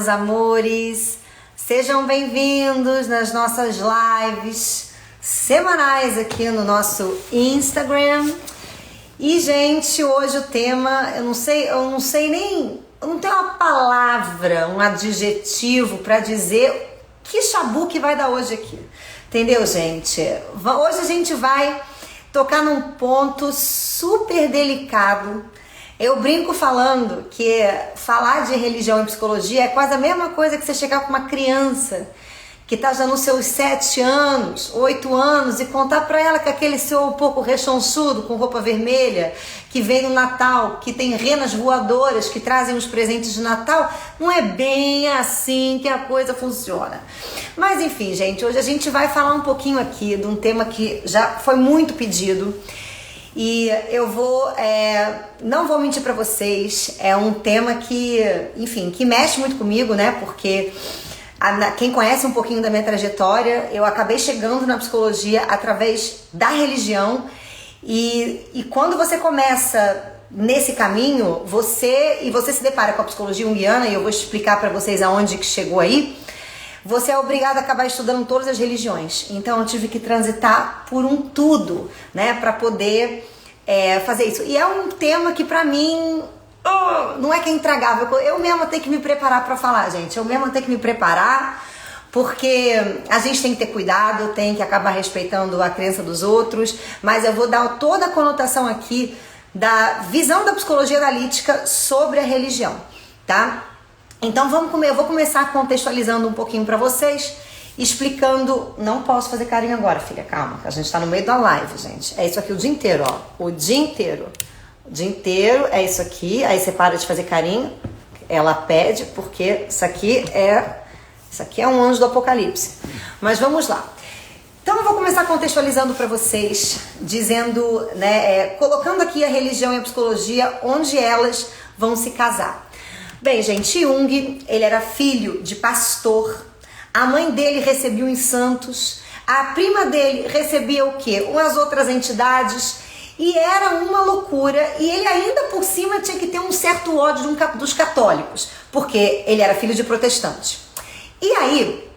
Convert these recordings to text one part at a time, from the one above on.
meus amores! Sejam bem-vindos nas nossas lives semanais aqui no nosso Instagram. E, gente, hoje o tema, eu não tenho uma palavra, um adjetivo para dizer que chabu que vai dar hoje aqui. Entendeu, gente? Hoje a gente vai tocar num ponto super delicado. Eu brinco falando que falar de religião e psicologia é quase a mesma coisa que você chegar com uma criança que tá já nos seus 7 anos, 8 anos e contar pra ela que aquele seu um pouco rechonchudo com roupa vermelha que vem no Natal, que tem renas voadoras que trazem os presentes de Natal, não é bem assim que a coisa funciona. Mas enfim, gente, hoje a gente vai falar um pouquinho aqui de um tema que já foi muito pedido. E eu não vou mentir pra vocês, é um tema que, enfim, que mexe muito comigo, né? Porque quem conhece um pouquinho da minha trajetória, eu acabei chegando na psicologia através da religião. E quando você começa nesse caminho, você se depara com a psicologia junguiana, e eu vou explicar pra vocês aonde que chegou aí. Você é obrigado a acabar estudando todas as religiões. Então eu tive que transitar por um tudo, né, para poder fazer isso. E é um tema que pra mim não é que é intragável. Eu mesma tenho que me preparar para falar, gente. Eu mesma tenho que me preparar, porque a gente tem que ter cuidado, tem que acabar respeitando a crença dos outros. Mas eu vou dar toda a conotação aqui da visão da psicologia analítica sobre a religião, tá? Então eu vou começar contextualizando um pouquinho pra vocês, explicando. Não posso fazer carinho agora, filha, calma, a gente tá no meio da live, gente. É isso aqui o dia inteiro, ó, o dia inteiro. O dia inteiro é isso aqui, aí você para de fazer carinho, ela pede, porque isso aqui é um anjo do apocalipse. Mas vamos lá. Então eu vou começar contextualizando pra vocês, dizendo, né, colocando aqui a religião e a psicologia onde elas vão se casar. Bem, gente, Jung, ele era filho de pastor, a mãe dele recebia os santos, a prima dele recebia o quê? Umas outras entidades, e era uma loucura, e ele ainda por cima tinha que ter um certo ódio dos católicos, porque ele era filho de protestante. E aí,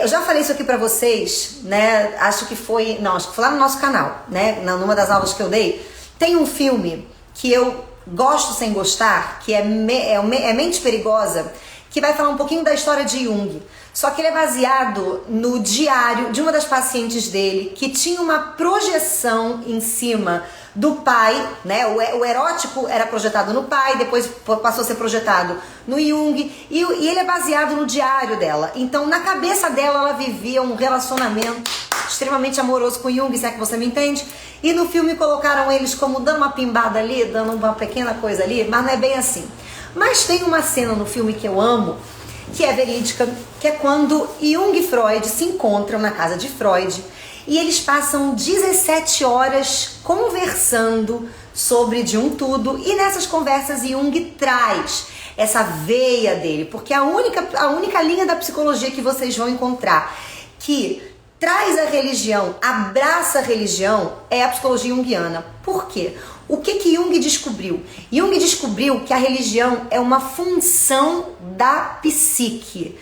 eu já falei isso aqui pra vocês, né, acho que foi lá no nosso canal, né, numa das aulas que eu dei, tem um filme que eu gosto sem gostar, que é Mente Perigosa, que vai falar um pouquinho da história de Jung. Só que ele é baseado no diário de uma das pacientes dele, que tinha uma projeção em cima do pai, né? O erótico era projetado no pai, depois passou a ser projetado no Jung, e ele é baseado no diário dela. Então, na cabeça dela, ela vivia um relacionamento extremamente amoroso com Jung, se é que você me entende. E no filme colocaram eles como dando uma pimbada ali, dando uma pequena coisa ali, mas não é bem assim. Mas tem uma cena no filme que eu amo, que é verídica, que é quando Jung e Freud se encontram na casa de Freud e eles passam 17 horas conversando sobre de um tudo, e nessas conversas Jung traz essa veia dele, porque a única linha da psicologia que vocês vão encontrar que traz a religião, abraça a religião, é a psicologia junguiana. Por quê? O que Jung descobriu? Jung descobriu que a religião é uma função da psique.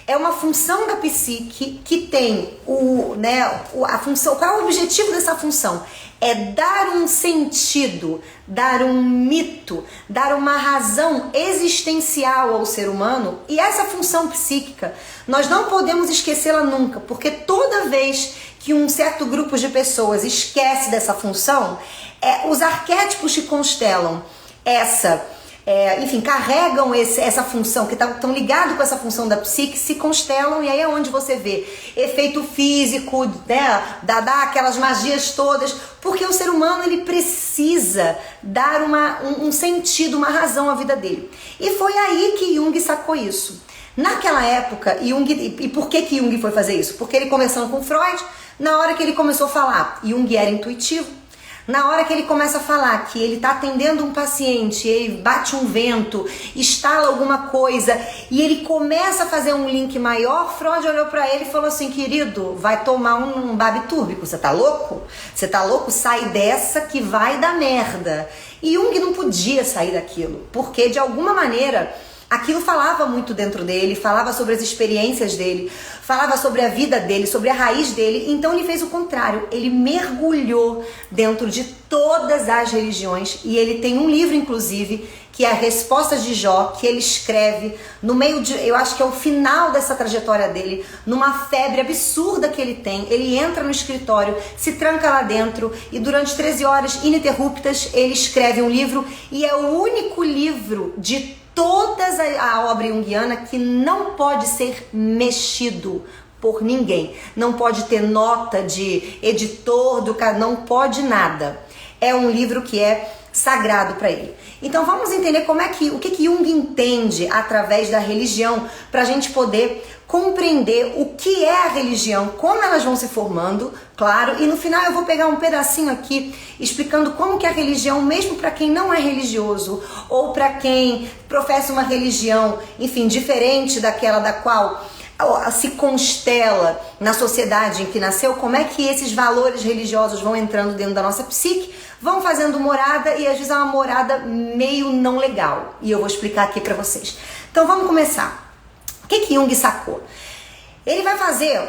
É uma função da psique que tem a função. Qual é o objetivo dessa função? É dar um sentido, dar um mito, dar uma razão existencial ao ser humano. E essa função psíquica, nós não podemos esquecê-la nunca, porque toda vez que um certo grupo de pessoas esquece dessa função, os arquétipos que constelam carregam essa função, que estão ligados com essa função da psique, se constelam, e aí é onde você vê efeito físico, né, dá aquelas magias todas, porque o ser humano ele precisa dar um sentido, uma razão à vida dele. E foi aí que Jung sacou isso. Naquela época, e por que Jung foi fazer isso? Porque ele conversando com Freud, na hora que ele começou a falar, Jung era intuitivo. Na hora que ele começa a falar que ele está atendendo um paciente, ele bate um vento, estala alguma coisa e ele começa a fazer um link maior, Freud olhou para ele e falou assim: querido, vai tomar um barbitúrbico, você tá louco? Você tá louco? Sai dessa que vai dar merda. E Jung não podia sair daquilo, porque de alguma maneira aquilo falava muito dentro dele, falava sobre as experiências dele, falava sobre a vida dele, sobre a raiz dele. Então ele fez o contrário, ele mergulhou dentro de todas as religiões, e ele tem um livro, inclusive, que é a Respostas de Jó, que ele escreve no meio de, eu acho que é o final dessa trajetória dele, numa febre absurda que ele tem. Ele entra no escritório, se tranca lá dentro e durante 13 horas ininterruptas ele escreve um livro, e é o único livro de toda a obra junguiana que não pode ser mexido por ninguém. Não pode ter nota de editor, não pode nada. É um livro que é sagrado para ele. Então vamos entender o que Jung entende através da religião, para a gente poder compreender o que é a religião, como elas vão se formando, claro, e no final eu vou pegar um pedacinho aqui explicando como que a religião, mesmo para quem não é religioso ou para quem professa uma religião, enfim, diferente daquela da qual se constela na sociedade em que nasceu, como é que esses valores religiosos vão entrando dentro da nossa psique, vão fazendo morada, e às vezes é uma morada meio não legal, e eu vou explicar aqui para vocês. Então vamos começar. O que Jung sacou? Ele vai fazer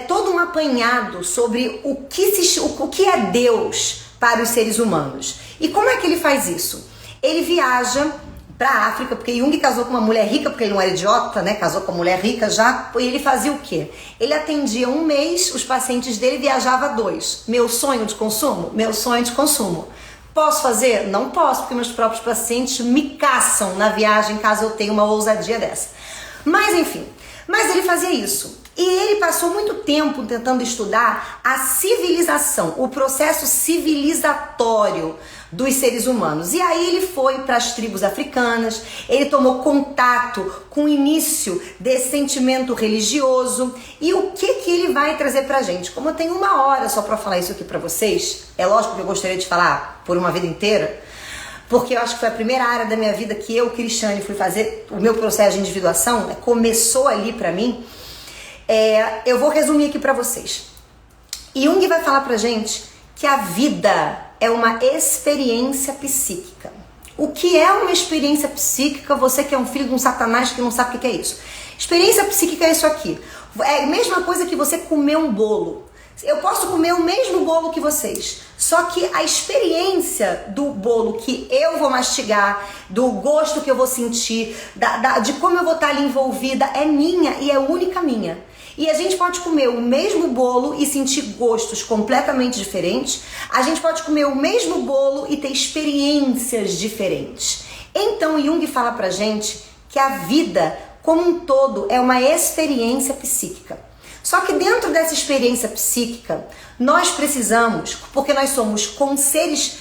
todo um apanhado sobre o que é Deus para os seres humanos. E como é que ele faz isso? Ele viaja para a África, porque Jung casou com uma mulher rica, porque ele não era idiota, né? Casou com uma mulher rica já, e ele fazia o quê? Ele atendia um mês os pacientes dele, viajava 2. Meu sonho de consumo? Meu sonho de consumo. Posso fazer? Não posso, porque meus próprios pacientes me caçam na viagem caso eu tenha uma ousadia dessa. Mas enfim, ele fazia isso. E ele passou muito tempo tentando estudar a civilização, o processo civilizatório dos seres humanos. E aí ele foi para as tribos africanas, ele tomou contato com o início desse sentimento religioso. E o que ele vai trazer pra gente? Como eu tenho 1 hora só para falar isso aqui para vocês, é lógico que eu gostaria de falar por uma vida inteira, porque eu acho que foi a primeira área da minha vida que eu, Cristiane, fui fazer o meu processo de individuação, começou ali pra mim. Eu vou resumir aqui pra vocês. Jung vai falar pra gente que a vida é uma experiência psíquica. O que é uma experiência psíquica? Você que é um filho de um satanás que não sabe o que é isso. Experiência psíquica é isso aqui. É a mesma coisa que você comer um bolo. Eu posso comer o mesmo bolo que vocês, só que a experiência do bolo que eu vou mastigar, do gosto que eu vou sentir, de como eu vou estar ali envolvida, é minha e é única minha. E a gente pode comer o mesmo bolo e sentir gostos completamente diferentes. A gente pode comer o mesmo bolo e ter experiências diferentes. Então Jung fala pra gente que a vida como um todo é uma experiência psíquica. Só que dentro dessa experiência psíquica, nós precisamos, porque nós somos seres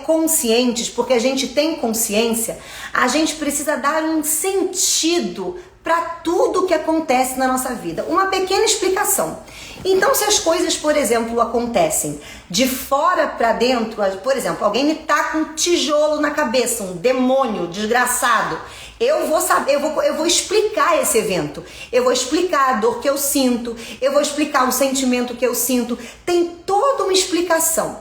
conscientes, porque a gente tem consciência, a gente precisa dar um sentido para tudo que acontece na nossa vida. Uma pequena explicação. Então, se as coisas, por exemplo, acontecem de fora para dentro, por exemplo, alguém me taca um tijolo na cabeça, um demônio desgraçado, eu vou saber, eu vou explicar esse evento, eu vou explicar a dor que eu sinto, eu vou explicar o sentimento que eu sinto, tem toda uma explicação.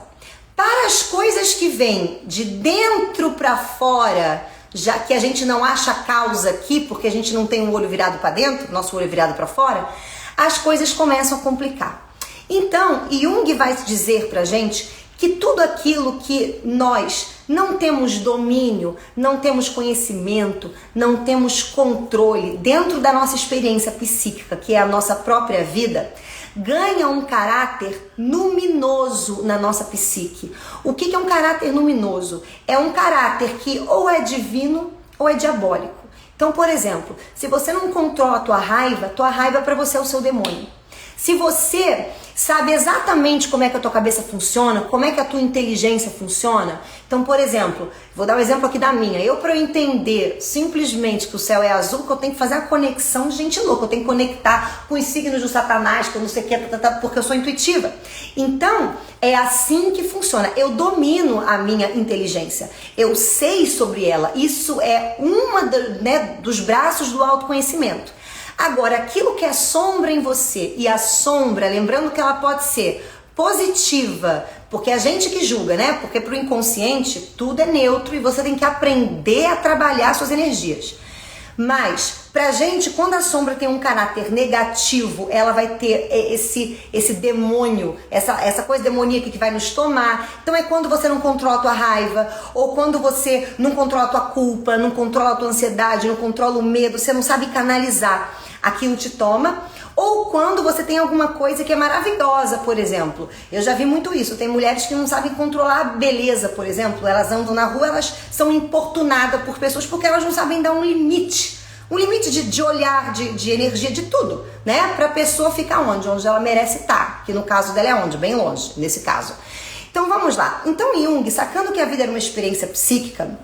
Para as coisas que vêm de dentro para fora, já que a gente não acha causa aqui, porque a gente não tem um olho virado para dentro, nosso olho virado para fora, as coisas começam a complicar. Então, Jung vai dizer pra gente que tudo aquilo que nós não temos domínio, não temos conhecimento, não temos controle dentro da nossa experiência psíquica, que é a nossa própria vida, ganha um caráter luminoso na nossa psique. O que é um caráter luminoso? É um caráter que ou é divino ou é diabólico. Então, por exemplo, se você não controla a tua raiva para você é o seu demônio. Se você sabe exatamente como é que a tua cabeça funciona, como é que a tua inteligência funciona, então, por exemplo, vou dar um exemplo aqui da minha. Para eu entender simplesmente que o céu é azul, que eu tenho que fazer a conexão de gente louca, eu tenho que conectar com os signos do satanás, que eu não sei o que, porque eu sou intuitiva. Então, é assim que funciona. Eu domino a minha inteligência, eu sei sobre ela. Isso é dos braços do autoconhecimento. Agora, aquilo que é sombra em você, e a sombra, lembrando que ela pode ser positiva, porque é a gente que julga, né? Porque pro inconsciente tudo é neutro e você tem que aprender a trabalhar suas energias. Mas, pra gente, quando a sombra tem um caráter negativo, ela vai ter esse demônio, essa coisa demoníaca que vai nos tomar. Então é quando você não controla a tua raiva, ou quando você não controla a tua culpa, não controla a tua ansiedade, não controla o medo, você não sabe canalizar, aquilo te toma. Ou quando você tem alguma coisa que é maravilhosa, por exemplo. Eu já vi muito isso. Tem mulheres que não sabem controlar a beleza, por exemplo. Elas andam na rua, elas são importunadas por pessoas porque elas não sabem dar um limite. Um limite de olhar, de energia, de tudo, né? Pra pessoa ficar onde? Onde ela merece estar. Que no caso dela é onde? Bem longe, nesse caso. Então vamos lá. Então Jung, sacando que a vida era uma experiência psíquica,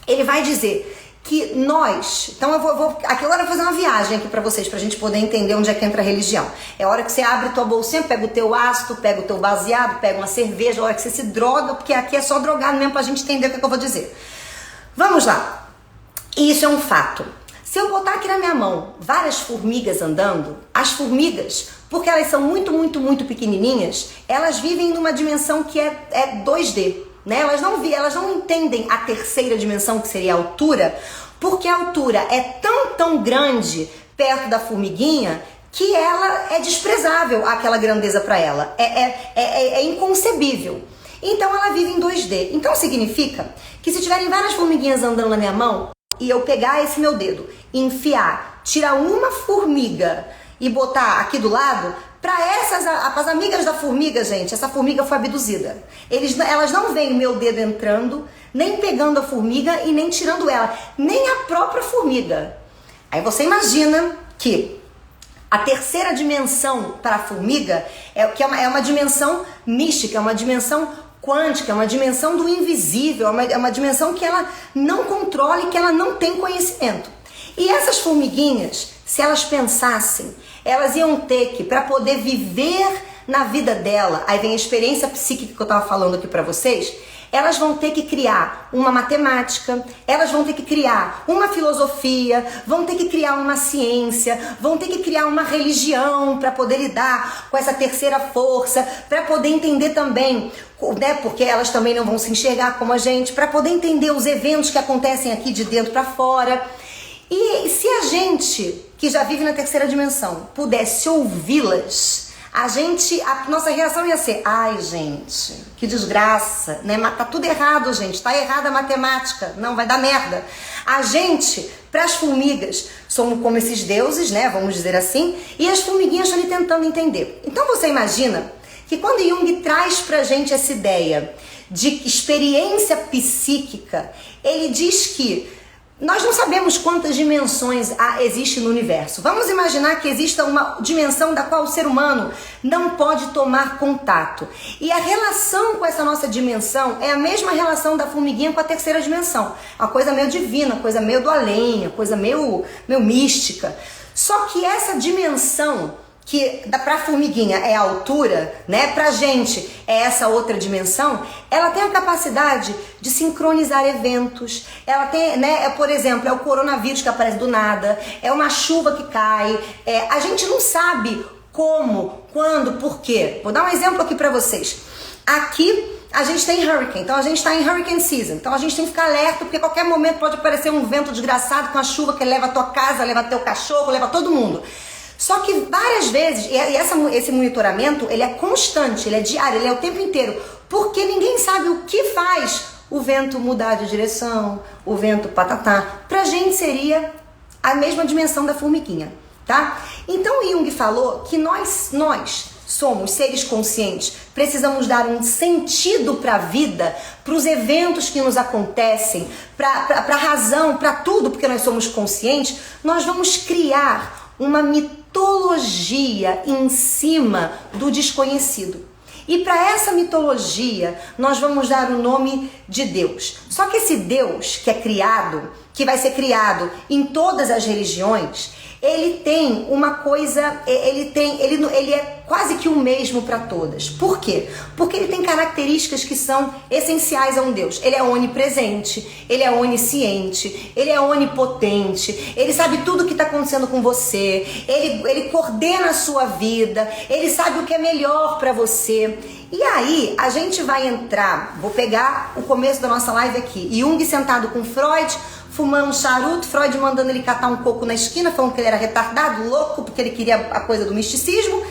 ele vai dizer que nós, então eu vou aqui agora eu vou fazer uma viagem aqui pra vocês, pra gente poder entender onde é que entra a religião. É a hora que você abre tua bolsinha, pega o teu ácido, pega o teu baseado, pega uma cerveja, a hora que você se droga, porque aqui é só drogado mesmo pra gente entender o que eu vou dizer. Vamos lá. Isso é um fato. Se eu botar aqui na minha mão várias formigas andando, as formigas, porque elas são muito, muito, muito pequenininhas, elas vivem numa dimensão que é 2D. Né? Elas não entendem a terceira dimensão, que seria a altura, porque a altura é tão grande perto da formiguinha que ela é desprezável, aquela grandeza para ela. É inconcebível. Então ela vive em 2D. Então significa que se tiverem várias formiguinhas andando na minha mão e eu pegar esse meu dedo, enfiar, tirar uma formiga e botar aqui do lado, para as amigas da formiga, gente, essa formiga foi abduzida. Elas não veem meu dedo entrando, nem pegando a formiga e nem tirando ela, nem a própria formiga. Aí você imagina que a terceira dimensão para a formiga é uma dimensão mística, é uma dimensão quântica, é uma dimensão do invisível, é uma dimensão que ela não controla e que ela não tem conhecimento. E essas formiguinhas, se elas pensassem, elas iam ter que, para poder viver na vida dela, aí vem a experiência psíquica que eu estava falando aqui para vocês, elas vão ter que criar uma matemática, elas vão ter que criar uma filosofia, vão ter que criar uma ciência, vão ter que criar uma religião para poder lidar com essa terceira força, para poder entender também, né, porque elas também não vão se enxergar como a gente, para poder entender os eventos que acontecem aqui de dentro para fora. E se a gente, que já vive na terceira dimensão, pudesse ouvi-las, a nossa reação ia ser: ai, gente, que desgraça, né? Mas tá tudo errado, gente, tá errada a matemática, não, vai dar merda. A gente, para as formigas, somos como esses deuses, né? Vamos dizer assim, e as formiguinhas estão ali tentando entender. Então você imagina que quando Jung traz pra gente essa ideia de experiência psíquica, ele diz que nós não sabemos quantas dimensões existem no universo. Vamos imaginar que exista uma dimensão da qual o ser humano não pode tomar contato. E a relação com essa nossa dimensão é a mesma relação da formiguinha com a terceira dimensão. Uma coisa meio divina, coisa meio do além, coisa meio mística. Só que essa dimensão que pra formiguinha é a altura, né? Pra gente é essa outra dimensão, ela tem a capacidade de sincronizar eventos. Ela tem, né? Por exemplo, é o coronavírus que aparece do nada, é uma chuva que cai. A gente não sabe como, quando, por quê. Vou dar um exemplo aqui pra vocês. Aqui a gente tem hurricane, então a gente está em hurricane season, então a gente tem que ficar alerta porque a qualquer momento pode aparecer um vento desgraçado com a chuva que leva a tua casa, leva teu cachorro, leva todo mundo. Só que várias vezes, esse monitoramento, ele é constante, ele é diário, ele é o tempo inteiro, porque ninguém sabe o que faz o vento mudar de direção, o vento patatá. Pra gente seria a mesma dimensão da formiguinha, tá? Então Jung falou que nós somos seres conscientes, precisamos dar um sentido para a vida, para os eventos que nos acontecem, para a razão, para tudo, porque nós somos conscientes. Nós vamos criar uma mitologia em cima do desconhecido. E para essa mitologia nós vamos dar o nome de Deus. Só que esse Deus que é criado, que vai ser criado em todas as religiões, ele tem uma coisa, ele é quase que o mesmo para todas. Por quê? Porque ele tem características que são essenciais a um Deus. Ele é onipresente, ele é onisciente, ele é onipotente, ele sabe tudo o que está acontecendo com você, ele coordena a sua vida, ele sabe o que é melhor para você. E aí a gente vai entrar, vou pegar o começo da nossa live aqui, Jung sentado com Freud fumando um charuto, Freud mandando ele catar um coco na esquina, falando que ele era retardado, louco, porque ele queria a coisa do misticismo,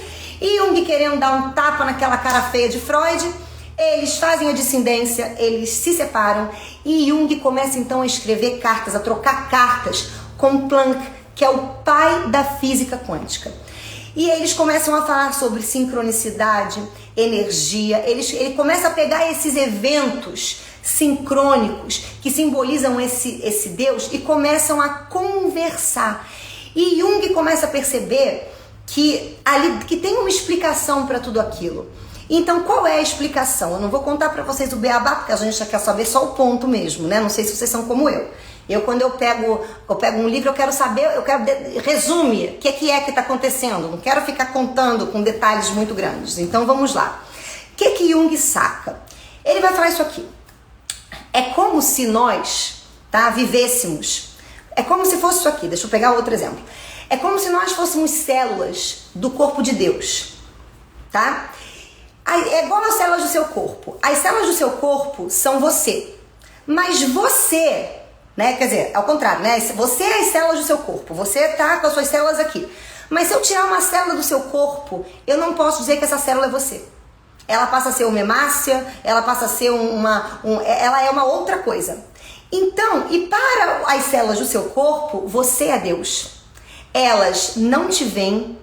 e Jung querendo dar um tapa naquela cara feia de Freud. Eles fazem a dissidência, eles se separam, e Jung começa então a escrever cartas, a trocar cartas com Planck, que é o pai da física quântica. E eles começam a falar sobre sincronicidade, energia. Ele começa a pegar esses eventos sincrônicos que simbolizam esse Deus e começam a conversar. E Jung começa a perceber que tem uma explicação para tudo aquilo. Então, qual é a explicação? Eu não vou contar para vocês o beabá, porque a gente já quer saber só o ponto mesmo, né? Não sei se vocês são como eu. Quando eu pego um livro, eu quero saber, resume o que é que está acontecendo. Não quero ficar contando com detalhes muito grandes. Então, vamos lá. O que Jung saca? Ele vai falar isso aqui. É como se nós, vivêssemos. É como se fosse isso aqui. Deixa eu pegar outro exemplo. É como se nós fôssemos células do corpo de Deus, tá? É igual as células do seu corpo. As células do seu corpo são você. Mas você, né? Quer dizer, ao contrário, né? Você é as células do seu corpo. Você tá com as suas células aqui. Mas se eu tirar uma célula do seu corpo, eu não posso dizer que essa célula é você. Ela passa a ser uma hemácia, ela passa a ser ela é uma outra coisa. Então, e para as células do seu corpo, você é Deus. Elas não te veem,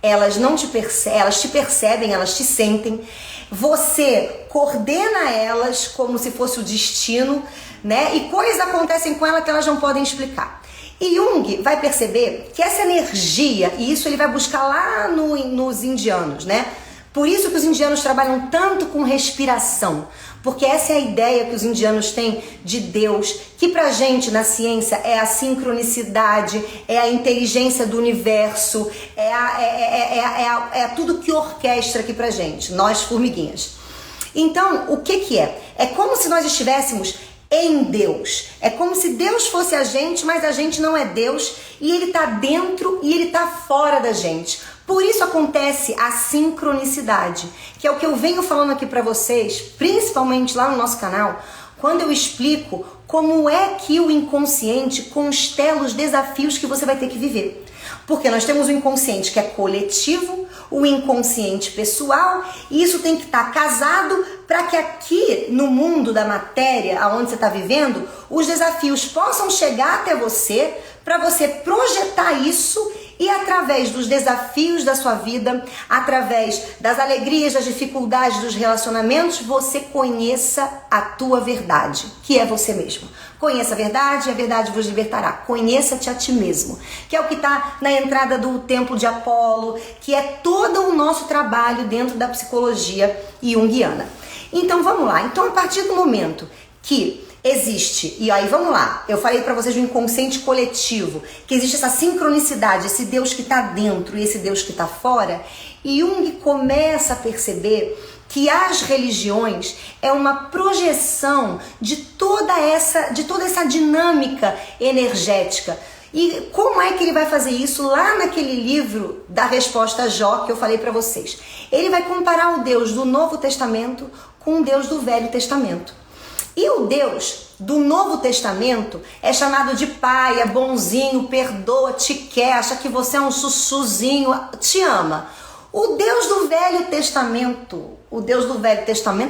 elas não te percebem, elas te percebem, elas te sentem. Você coordena elas como se fosse o destino, né? E coisas acontecem com elas que elas não podem explicar. E Jung vai perceber que essa energia, e isso ele vai buscar lá nos indianos, né? Por isso que os indianos trabalham tanto com respiração, porque essa é a ideia que os indianos têm de Deus, que pra gente na ciência é a sincronicidade, é a inteligência do universo, é tudo que orquestra aqui pra gente, nós formiguinhas. Então, o que é? É como se nós estivéssemos em Deus. É como se Deus fosse a gente, mas a gente não é Deus, e Ele tá dentro e Ele tá fora da gente. Por isso acontece a sincronicidade, que é o que eu venho falando aqui para vocês, principalmente lá no nosso canal, quando eu explico como é que o inconsciente constela os desafios que você vai ter que viver. Porque nós temos o inconsciente que é coletivo, o inconsciente pessoal, e isso tem que estar casado para que aqui no mundo da matéria, aonde você está vivendo, os desafios possam chegar até você, para você projetar isso e através dos desafios da sua vida, através das alegrias, das dificuldades, dos relacionamentos, você conheça a tua verdade, que é você mesmo. Conheça a verdade e a verdade vos libertará. Conheça-te a ti mesmo, que é o que está na entrada do templo de Apolo, que é todo o nosso trabalho dentro da psicologia junguiana. Então vamos lá. Então a partir do momento que existe, e aí vamos lá, eu falei para vocês do inconsciente coletivo, que existe essa sincronicidade, esse Deus que está dentro e esse Deus que está fora, e Jung começa a perceber que as religiões é uma projeção de toda essa dinâmica energética. E como é que ele vai fazer isso lá naquele livro da resposta a Jó que eu falei para vocês? Ele vai comparar o Deus do Novo Testamento com o Deus do Velho Testamento. E o Deus do Novo Testamento é chamado de pai, é bonzinho, perdoa, te quer, acha que você é um sussuzinho, te ama. O Deus do Velho Testamento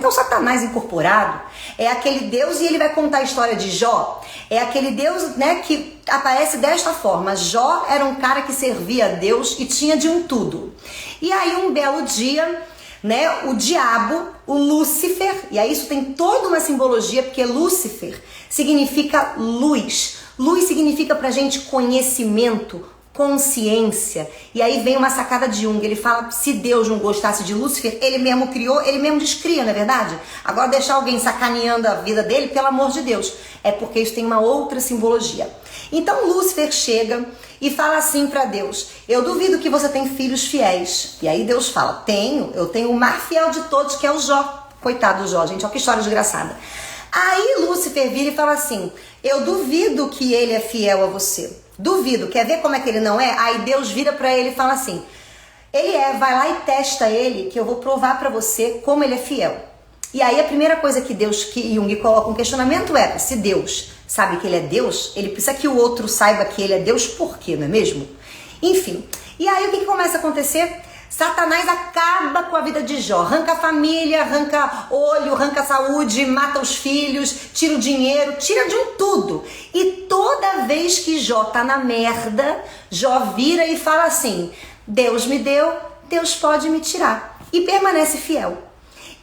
é o Satanás incorporado. É aquele Deus, e ele vai contar a história de Jó. É aquele Deus, né, que aparece desta forma. Jó era um cara que servia a Deus e tinha de um tudo. E aí um belo dia, né, o diabo, o Lúcifer, e aí isso tem toda uma simbologia, porque Lúcifer significa luz. Luz significa pra gente conhecimento, consciência. E aí vem uma sacada de Jung, ele fala, se Deus não gostasse de Lúcifer, ele mesmo criou, ele mesmo descria, não é verdade? Agora deixar alguém sacaneando a vida dele, pelo amor de Deus, é porque isso tem uma outra simbologia. Então Lúcifer chega e fala assim para Deus, eu duvido que você tem filhos fiéis. E aí Deus fala, eu tenho o mais fiel de todos, que é o Jó. Coitado do Jó, gente, olha que história desgraçada. Aí Lúcifer vira e fala assim, eu duvido que ele é fiel a você. Duvido, quer ver como é que ele não é? Aí Deus vira pra ele e fala assim, vai lá e testa ele, que eu vou provar pra você como ele é fiel. E aí a primeira coisa que Jung coloca um questionamento é, se Deus sabe que ele é Deus, ele precisa que o outro saiba que ele é Deus, por quê, não é mesmo? Enfim, e aí o que começa a acontecer? Satanás acaba com a vida de Jó, arranca a família, arranca olho, arranca a saúde, mata os filhos, tira o dinheiro, tira de um tudo. E toda vez que Jó tá na merda, Jó vira e fala assim: Deus me deu, Deus pode me tirar. E permanece fiel.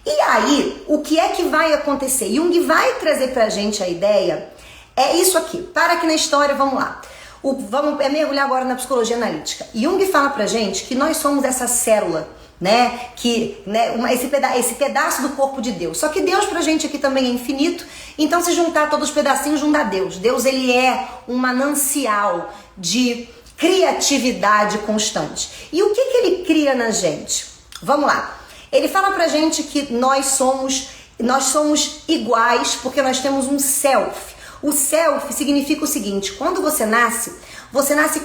E aí, o que é que vai acontecer? Jung vai trazer pra gente a ideia, é isso aqui. Para aqui na história, vamos lá. Vamos mergulhar agora na psicologia analítica. Jung fala pra gente que nós somos essa célula, né? Esse pedaço do corpo de Deus. Só que Deus pra gente aqui também é infinito. Então, se juntar todos os pedacinhos, não dá Deus. Deus, ele é um manancial de criatividade constante. E o que ele cria na gente? Vamos lá. Ele fala pra gente que nós somos iguais porque nós temos um self. O self significa o seguinte: quando você nasce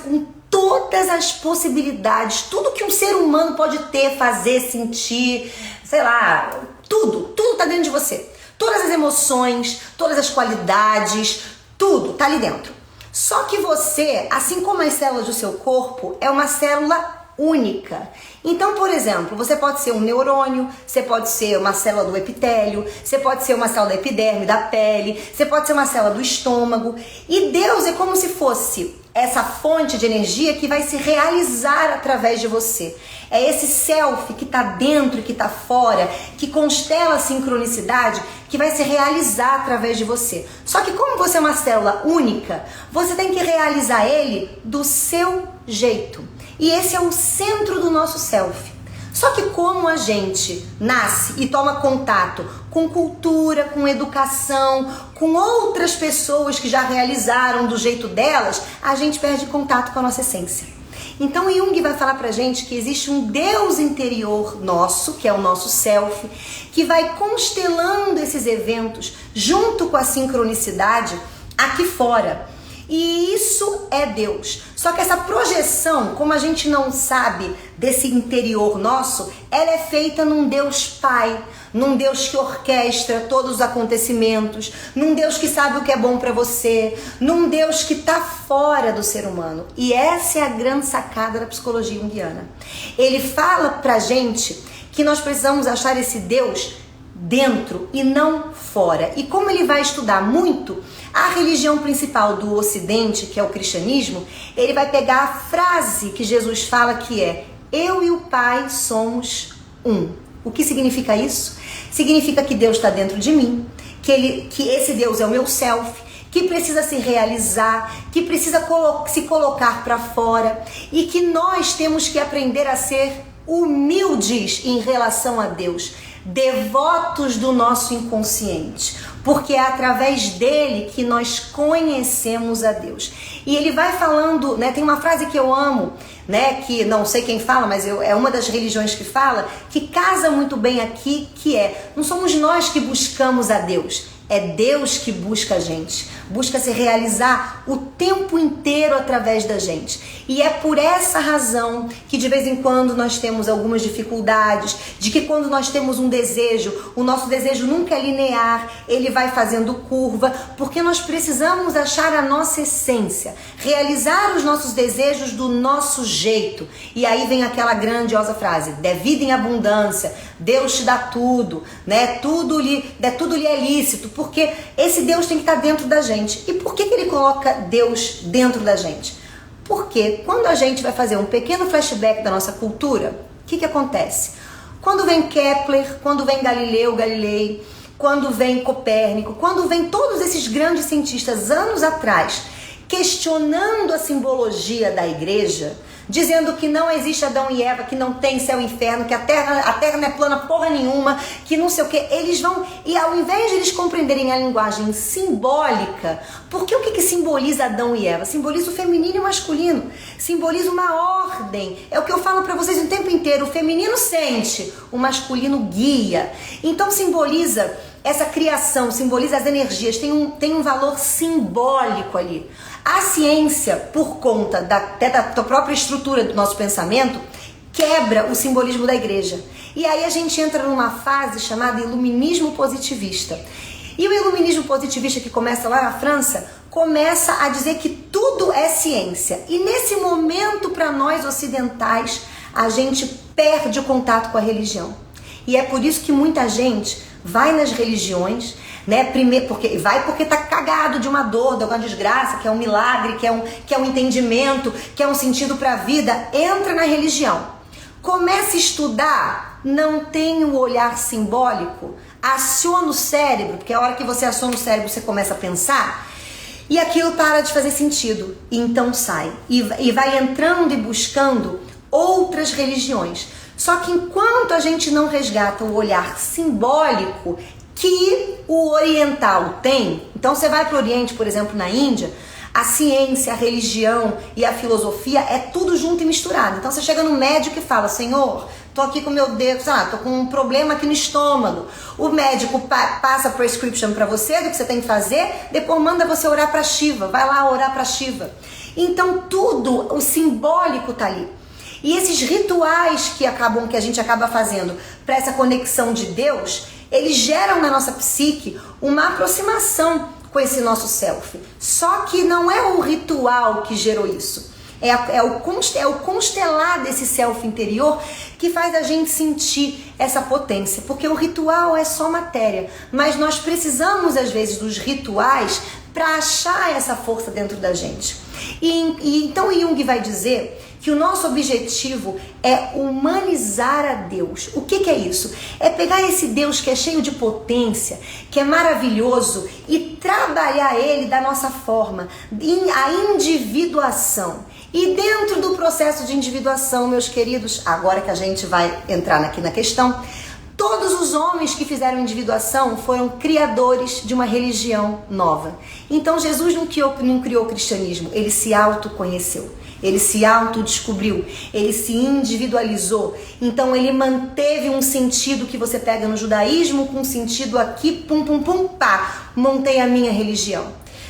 com todas as possibilidades, tudo que um ser humano pode ter, fazer, sentir, sei lá, tudo tá dentro de você. Todas as emoções, todas as qualidades, tudo tá ali dentro. Só que você, assim como as células do seu corpo, é uma célula única. Então, por exemplo, você pode ser um neurônio, você pode ser uma célula do epitélio, você pode ser uma célula da epiderme, da pele, você pode ser uma célula do estômago. E Deus é como se fosse essa fonte de energia que vai se realizar através de você. É esse self que está dentro e que está fora, que constela a sincronicidade, que vai se realizar através de você. Só que como você é uma célula única, você tem que realizar ele do seu jeito. E esse é o centro do nosso self. Só que como a gente nasce e toma contato com cultura, com educação, com outras pessoas que já realizaram do jeito delas, a gente perde contato com a nossa essência. Então Jung vai falar pra gente que existe um Deus interior nosso, que é o nosso self, que vai constelando esses eventos junto com a sincronicidade aqui fora. E isso é Deus. Só que essa projeção, como a gente não sabe desse interior nosso, ela é feita num Deus Pai, num Deus que orquestra todos os acontecimentos, num Deus que sabe o que é bom para você, num Deus que está fora do ser humano. E essa é a grande sacada da psicologia junguiana. Ele fala pra gente que nós precisamos achar esse Deus dentro e não fora. E como ele vai estudar muito a religião principal do Ocidente, que é o cristianismo, ele vai pegar a frase que Jesus fala, que é: eu e o Pai somos um. O que significa isso? Significa que Deus está dentro de mim, que esse Deus é o meu self, que precisa se realizar, que precisa se colocar para fora, e que nós temos que aprender a ser humildes em relação a Deus, devotos do nosso inconsciente, porque é através dele que nós conhecemos a Deus. E ele vai falando, né, tem uma frase que eu amo, né, que não sei quem fala, mas é uma das religiões que fala, que casa muito bem aqui, que é: não somos nós que buscamos a Deus, é Deus que busca a gente, busca se realizar o tempo inteiro através da gente. E é por essa razão que de vez em quando nós temos algumas dificuldades, de que quando nós temos um desejo, o nosso desejo nunca é linear, ele vai fazendo curva, porque nós precisamos achar a nossa essência, realizar os nossos desejos do nosso jeito. E aí vem aquela grandiosa frase: dê vida em abundância, Deus te dá tudo, né? Tudo lhe é lícito, porque esse Deus tem que estar dentro da gente. E por que ele coloca Deus dentro da gente? Porque quando a gente vai fazer um pequeno flashback da nossa cultura, o que acontece? Quando vem Kepler, quando vem Galileu Galilei, quando vem Copérnico, quando vem todos esses grandes cientistas anos atrás, questionando a simbologia da igreja, dizendo que não existe Adão e Eva, que não tem céu e inferno, que a terra não é plana porra nenhuma, que não sei o que, eles vão, e ao invés de eles compreenderem a linguagem simbólica, porque o que simboliza Adão e Eva? Simboliza o feminino e o masculino, simboliza uma ordem, é o que eu falo pra vocês o tempo inteiro: o feminino sente, o masculino guia. Então simboliza essa criação, simboliza as energias, tem um valor simbólico ali. A ciência, por conta da própria estrutura do nosso pensamento, quebra o simbolismo da igreja. E aí a gente entra numa fase chamada iluminismo positivista. E o iluminismo positivista, que começa lá na França, começa a dizer que tudo é ciência. E nesse momento, para nós ocidentais, a gente perde o contato com a religião. E é por isso que muita gente vai nas religiões, né? Primeiro porque tá cagado de uma dor, de alguma desgraça, que é um milagre, que é um entendimento, que é um sentido para a vida, entra na religião. Começa a estudar, não tem o olhar simbólico, aciona o cérebro, porque a hora que você aciona o cérebro, você começa a pensar, e aquilo para de fazer sentido, e então sai, e vai entrando e buscando outras religiões. Só que enquanto a gente não resgata o olhar simbólico que o oriental tem, então você vai para o Oriente, por exemplo, na Índia, a ciência, a religião e a filosofia é tudo junto e misturado. Então você chega no médico e fala: Senhor, tô aqui com meu dedo, tô com um problema aqui no estômago. O médico passa a prescription para você do que você tem que fazer, depois manda você orar para Shiva, vai lá orar para Shiva. Então tudo, o simbólico tá ali. E esses rituais que a gente acaba fazendo para essa conexão de Deus, eles geram na nossa psique uma aproximação com esse nosso self. Só que não é o ritual que gerou isso. É o constelar desse self interior que faz a gente sentir essa potência. Porque o ritual é só matéria. Mas nós precisamos, às vezes, dos rituais para achar essa força dentro da gente. Então Jung vai dizer que o nosso objetivo é humanizar a Deus. O que é isso? É pegar esse Deus que é cheio de potência, que é maravilhoso, e trabalhar ele da nossa forma, a individuação. E dentro do processo de individuação, meus queridos, agora que a gente vai entrar aqui na questão, todos os homens que fizeram individuação foram criadores de uma religião nova. Então Jesus não criou o cristianismo, ele se autoconheceu. Ele se autodescobriu, ele se individualizou. Então ele manteve um sentido que você pega no judaísmo, com um sentido aqui, pum, pum, pum, pá, montei a minha religião.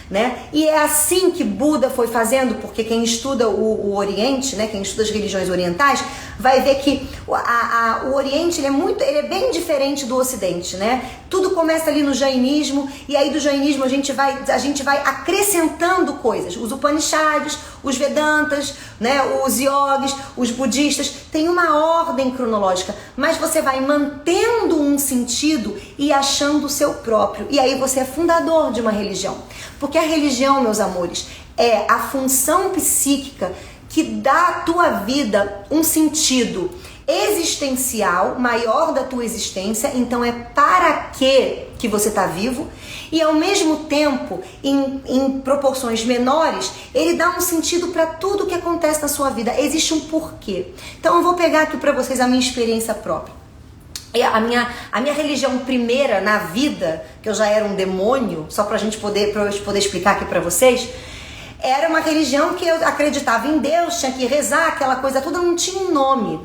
Né? E é assim que Buda foi fazendo, porque quem estuda o Oriente, né, quem estuda as religiões orientais, vai ver que o Oriente ele é bem diferente do Ocidente, né? Tudo começa ali no jainismo, e aí do jainismo a gente vai acrescentando coisas. Os Upanishads, os Vedantas, né, os yogis, os budistas, tem uma ordem cronológica, mas você vai mantendo um sentido e achando o seu próprio. E aí você é fundador de uma religião. Porque a religião, meus amores, é a função psíquica que dá à tua vida um sentido existencial maior da tua existência. Então é para que você está vivo, e ao mesmo tempo, em proporções menores, ele dá um sentido para tudo que acontece na sua vida. Existe um porquê. Então eu vou pegar aqui para vocês a minha experiência própria. A minha religião primeira na vida, que eu já era um demônio, só pra eu poder explicar aqui pra vocês, era uma religião que eu acreditava em Deus, tinha que rezar, aquela coisa toda, não tinha um nome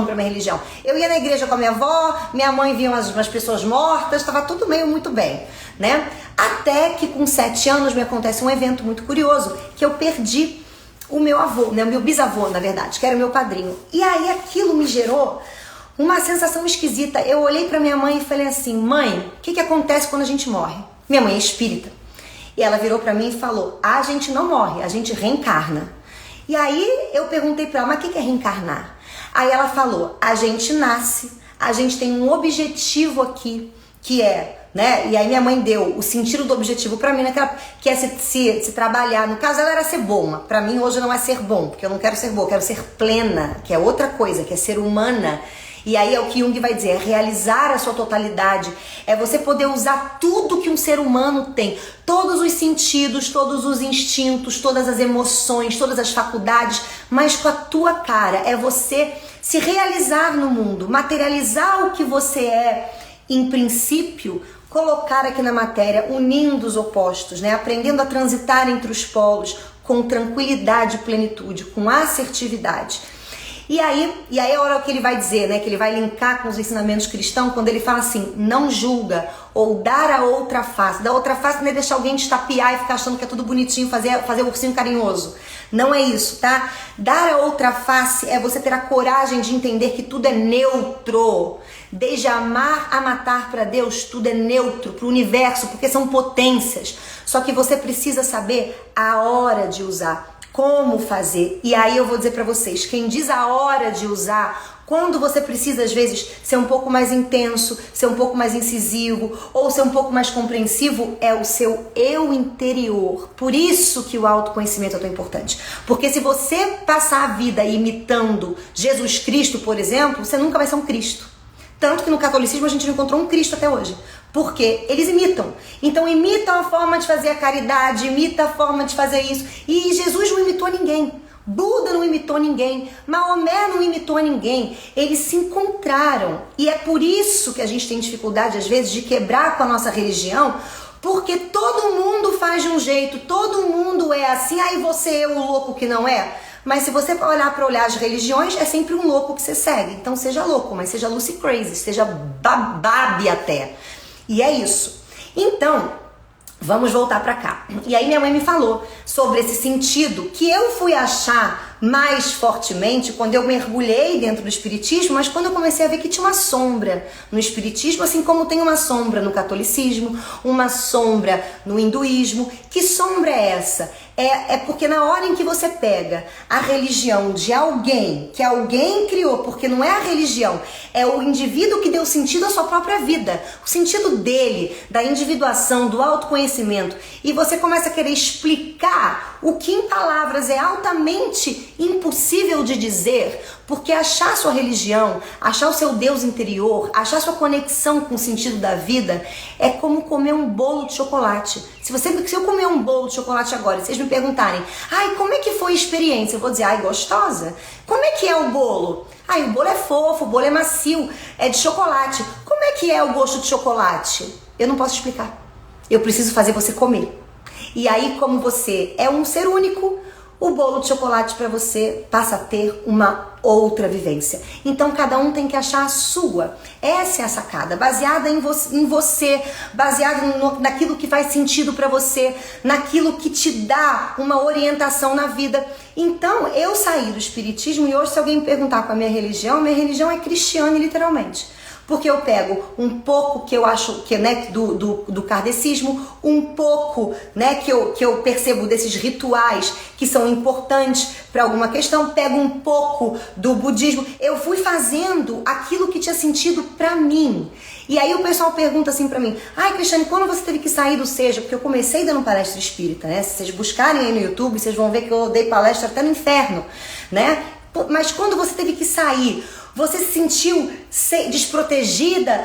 pra minha religião. Eu ia na igreja com a minha avó, minha mãe via umas pessoas mortas, estava tudo meio muito bem, né? Até que com 7 anos me acontece um evento muito curioso, que eu perdi o meu avô, né? O meu bisavô, na verdade, que era o meu padrinho. E aí aquilo me gerou uma sensação esquisita. Eu olhei pra minha mãe e falei assim: mãe, o que acontece quando a gente morre? Minha mãe é espírita. E ela virou pra mim e falou: a gente não morre, a gente reencarna. E aí eu perguntei pra ela: mas o que é reencarnar? Aí ela falou: a gente nasce, a gente tem um objetivo aqui, que é, né? E aí minha mãe deu o sentido do objetivo pra mim, que é se trabalhar. No caso, ela era ser boa. Pra mim hoje não é ser bom, porque eu não quero ser boa, eu quero ser plena, que é outra coisa, que é ser humana. E aí é o que Jung vai dizer, é realizar a sua totalidade, é você poder usar tudo que um ser humano tem, todos os sentidos, todos os instintos, todas as emoções, todas as faculdades, mas com a tua cara, é você se realizar no mundo, materializar o que você é, em princípio, colocar aqui na matéria, unindo os opostos, né? Aprendendo a transitar entre os polos com tranquilidade e plenitude, com assertividade. E aí é a hora que ele vai dizer, né, que ele vai linkar com os ensinamentos cristãos, quando ele fala assim: não julga, ou dar a outra face. Dar outra face não é deixar alguém te estapear e ficar achando que é tudo bonitinho, fazer o ursinho carinhoso. Não é isso, tá? Dar a outra face é você ter a coragem de entender que tudo é neutro. Desde amar a matar para Deus, tudo é neutro para o universo, porque são potências. Só que você precisa saber a hora de usar, como fazer. E aí eu vou dizer para vocês, quem diz a hora de usar, quando você precisa, às vezes, ser um pouco mais intenso, ser um pouco mais incisivo ou ser um pouco mais compreensivo, é o seu eu interior. Por isso que o autoconhecimento é tão importante. Porque se você passar a vida imitando Jesus Cristo, por exemplo, você nunca vai ser um Cristo. Tanto que no catolicismo a gente não encontrou um Cristo até hoje. Porque eles imitam. Então imitam a forma de fazer a caridade, imita a forma de fazer isso. E Jesus não imitou ninguém. Buda não imitou ninguém, Maomé não imitou ninguém, eles se encontraram. E é por isso que a gente tem dificuldade, às vezes, de quebrar com a nossa religião, porque todo mundo faz de um jeito, todo mundo é assim, aí você é o louco que não é. Mas se você olhar as religiões, é sempre um louco que você segue. Então seja louco, mas seja Lucy Crazy, seja babe até. E é isso. Então, vamos voltar pra cá. E aí minha mãe me falou sobre esse sentido que eu fui achar mais fortemente quando eu mergulhei dentro do espiritismo, mas quando eu comecei a ver que tinha uma sombra no espiritismo, assim como tem uma sombra no catolicismo, uma sombra no hinduísmo. Que sombra é essa? É porque na hora em que você pega a religião de alguém, que alguém criou, porque não é a religião, é o indivíduo que deu sentido à sua própria vida, o sentido dele, da individuação, do autoconhecimento, e você começa a querer explicar o que em palavras é altamente impossível de dizer, porque achar sua religião, achar o seu Deus interior, achar sua conexão com o sentido da vida é como comer um bolo de chocolate. Se eu comer um bolo de chocolate agora e vocês me perguntarem, ai, como é que foi a experiência? Eu vou dizer, ai, gostosa. Como é que é o bolo? Ai, o bolo é fofo, o bolo é macio, é de chocolate. Como é que é o gosto de chocolate? Eu não posso explicar. Eu preciso fazer você comer. E aí, como você é um ser único, o bolo de chocolate para você passa a ter uma outra vivência. Então cada um tem que achar a sua. Essa é a sacada, baseada em você, baseada naquilo que faz sentido para você, naquilo que te dá uma orientação na vida. Então eu saí do espiritismo e hoje, se alguém me perguntar qual é a minha religião é cristiana, literalmente. Porque eu pego um pouco que eu acho que, né, do kardecismo, um pouco, né, que eu percebo desses rituais que são importantes para alguma questão, pego um pouco do budismo. Eu fui fazendo aquilo que tinha sentido para mim. E aí o pessoal pergunta assim para mim, ai, Cristiane, quando você teve que sair do Seja? Porque eu comecei dando palestra espírita, né? Se vocês buscarem aí no YouTube, vocês vão ver que eu dei palestra até no inferno, né? Mas quando você teve que sair, você se sentiu desprotegida,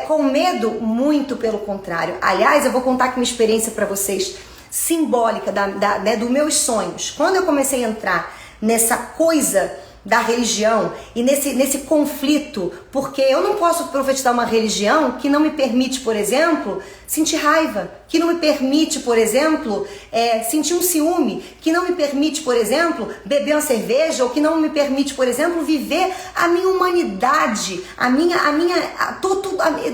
com medo? Muito pelo contrário. Aliás, eu vou contar aqui uma experiência para vocês simbólica né, dos meus sonhos. Quando eu comecei a entrar nessa coisa da religião e nesse conflito, porque eu não posso profetizar uma religião que não me permite, por exemplo, sentir raiva, que não me permite, por exemplo, sentir um ciúme, que não me permite, por exemplo, beber uma cerveja, ou que não me permite, por exemplo, viver a minha humanidade,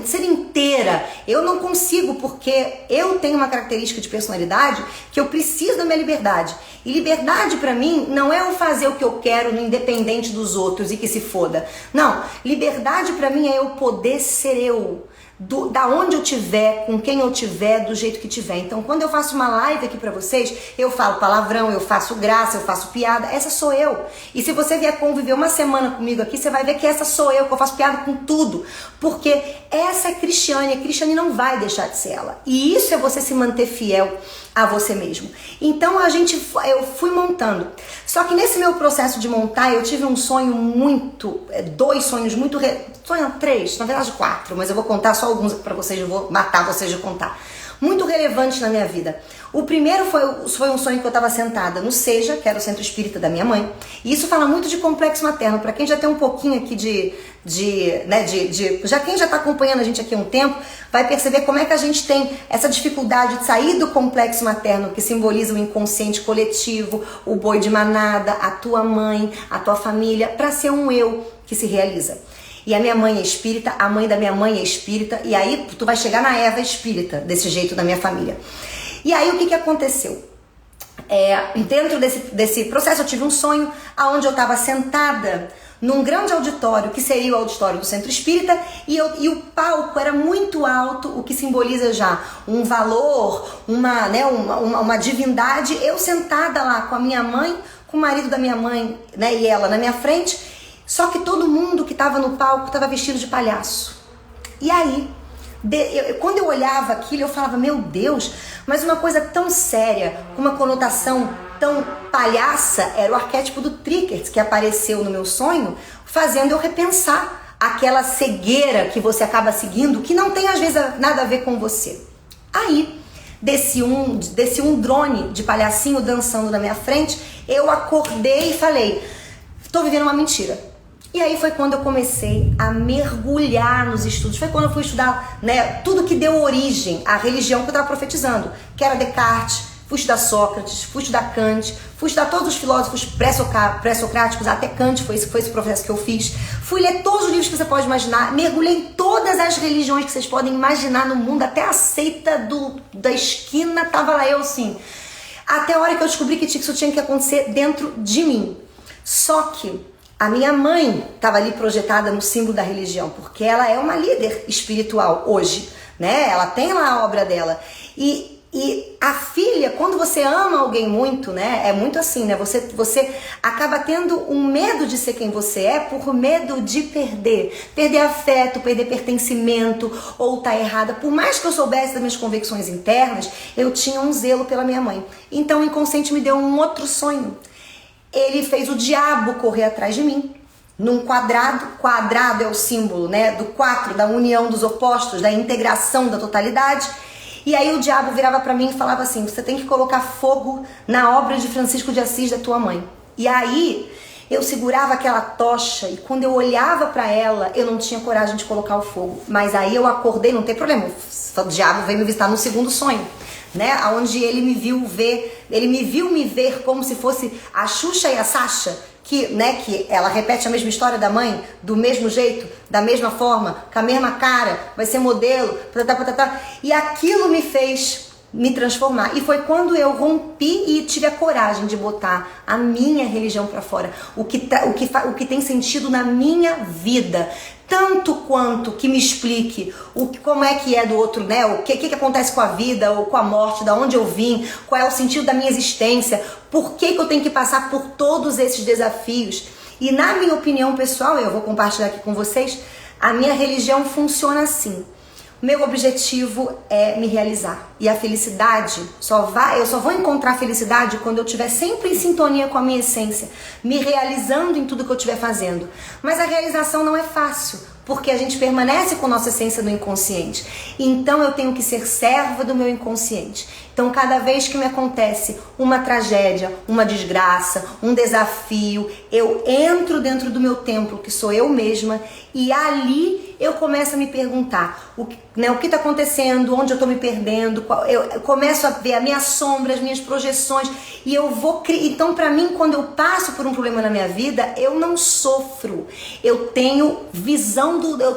ser inteira. Eu não consigo, porque eu tenho uma característica de personalidade que eu preciso da minha liberdade. E liberdade pra mim não é o fazer o que eu quero no independente dos outros e que se foda. Não, liberdade pra mim é eu poder ser eu. Da onde eu tiver, com quem eu tiver, do jeito que tiver. Então, quando eu faço uma live aqui pra vocês, eu falo palavrão, eu faço graça, eu faço piada. Essa sou eu. E se você vier conviver uma semana comigo aqui, você vai ver que essa sou eu, que eu faço piada com tudo. Porque essa é Cristiane. A Cristiane não vai deixar de ser ela. E isso é você se manter fiel a você mesmo. Então, eu fui montando. Só que nesse meu processo de montar, eu tive um sonho dois sonhos muito... Sonho 3, na verdade 4, mas eu vou contar só alguns pra vocês, eu vou matar vocês de contar. Muito relevante na minha vida. O primeiro foi um sonho que eu estava sentada no Seja, que era o centro espírita da minha mãe. E isso fala muito de complexo materno. Para quem já tem um pouquinho aqui já quem já está acompanhando a gente aqui há um tempo, vai perceber como é que a gente tem essa dificuldade de sair do complexo materno, que simboliza o inconsciente coletivo, o boi de manada, a tua mãe, a tua família, para ser um eu que se realiza. E a minha mãe é espírita, a mãe da minha mãe é espírita, e aí tu vai chegar na Eva espírita, desse jeito da minha família. E aí o que aconteceu? dentro desse processo eu tive um sonho onde eu estava sentada num grande auditório, que seria o auditório do Centro Espírita, e o palco era muito alto, o que simboliza já um valor, uma divindade. Eu sentada lá com a minha mãe, com o marido da minha mãe, né, e ela na minha frente, só que todo mundo que estava no palco estava vestido de palhaço. E aí, quando eu olhava aquilo, eu falava, meu Deus, mas uma coisa tão séria, com uma conotação tão palhaça, era o arquétipo do Trickert, que apareceu no meu sonho, fazendo eu repensar aquela cegueira que você acaba seguindo, que não tem às vezes nada a ver com você. Aí, desci um drone de palhacinho dançando na minha frente, eu acordei e falei, tô vivendo uma mentira. E aí foi quando eu comecei a mergulhar nos estudos. Foi quando eu fui estudar, né, tudo que deu origem à religião que eu estava profetizando, que era Descartes, fui estudar Sócrates, fui estudar Kant, fui estudar todos os filósofos pré-socráticos, até Kant foi esse processo que eu fiz. Fui ler todos os livros que você pode imaginar, mergulhei em todas as religiões que vocês podem imaginar no mundo, até a seita da esquina, tava lá eu assim. Até a hora que eu descobri que isso tinha que acontecer dentro de mim. Só que a minha mãe estava ali projetada no símbolo da religião, porque ela é uma líder espiritual hoje, né? Ela tem lá a obra dela. E a filha, quando você ama alguém muito, né? É muito assim, né? Você acaba tendo um medo de ser quem você é por medo de perder. Perder afeto, perder pertencimento, ou tá errada. Por mais que eu soubesse das minhas convicções internas, eu tinha um zelo pela minha mãe. Então o inconsciente me deu um outro sonho. Ele fez o diabo correr atrás de mim, num quadrado. Quadrado é o símbolo, né, do 4, da união dos opostos, da integração da totalidade. E aí o diabo virava para mim e falava assim, você tem que colocar fogo na obra de Francisco de Assis, da tua mãe. E aí eu segurava aquela tocha e quando eu olhava para ela, eu não tinha coragem de colocar o fogo. Mas aí eu acordei, não tem problema, o diabo veio me visitar no segundo sonho, né, onde ele me viu me ver como se fosse a Xuxa e a Sasha, que ela repete a mesma história da mãe, do mesmo jeito, da mesma forma, com a mesma cara, vai ser modelo, e aquilo me fez me transformar. E foi quando eu rompi e tive a coragem de botar a minha religião para fora, o que tem sentido na minha vida, tanto quanto que me explique como é que é do outro, né? O que acontece com a vida ou com a morte, da onde eu vim, qual é o sentido da minha existência, por que eu tenho que passar por todos esses desafios. E na minha opinião pessoal, eu vou compartilhar aqui com vocês, a minha religião funciona assim. Meu objetivo é me realizar. E a felicidade, eu só vou encontrar felicidade quando eu estiver sempre em sintonia com a minha essência, me realizando em tudo que eu estiver fazendo. Mas a realização não é fácil, porque a gente permanece com nossa essência no inconsciente. Então eu tenho que ser serva do meu inconsciente. Então cada vez que me acontece uma tragédia, uma desgraça, um desafio, eu entro dentro do meu templo, que sou eu mesma, e ali eu começo a me perguntar o que está acontecendo, onde eu estou me perdendo, eu começo a ver a minha sombra, as minhas projeções, e eu vou então para mim, quando eu passo por um problema na minha vida, eu não sofro, eu tenho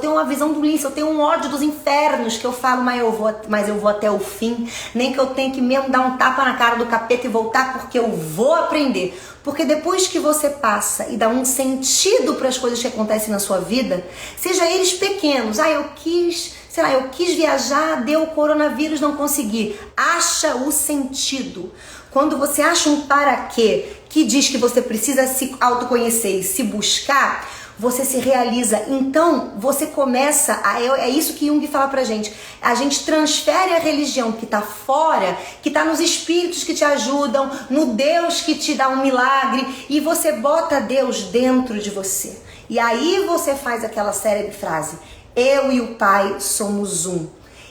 uma visão do lince, eu tenho um ódio dos infernos, que eu falo, mas eu vou até o fim, nem que eu tenha que mesmo dar um tapa na cara do capeta e voltar, porque eu vou aprender. Porque depois que você passa e dá um sentido para as coisas que acontecem na sua vida, seja eles pequenos, eu quis viajar, deu o coronavírus, não consegui. Acha o sentido. Quando você acha um para quê que diz que você precisa se autoconhecer e se buscar, você se realiza. Então você começa é isso que Jung fala pra gente, a gente transfere a religião que tá fora, que tá nos espíritos que te ajudam, no Deus que te dá um milagre, e você bota Deus dentro de você. E aí você faz aquela célebre frase, eu e o Pai somos um.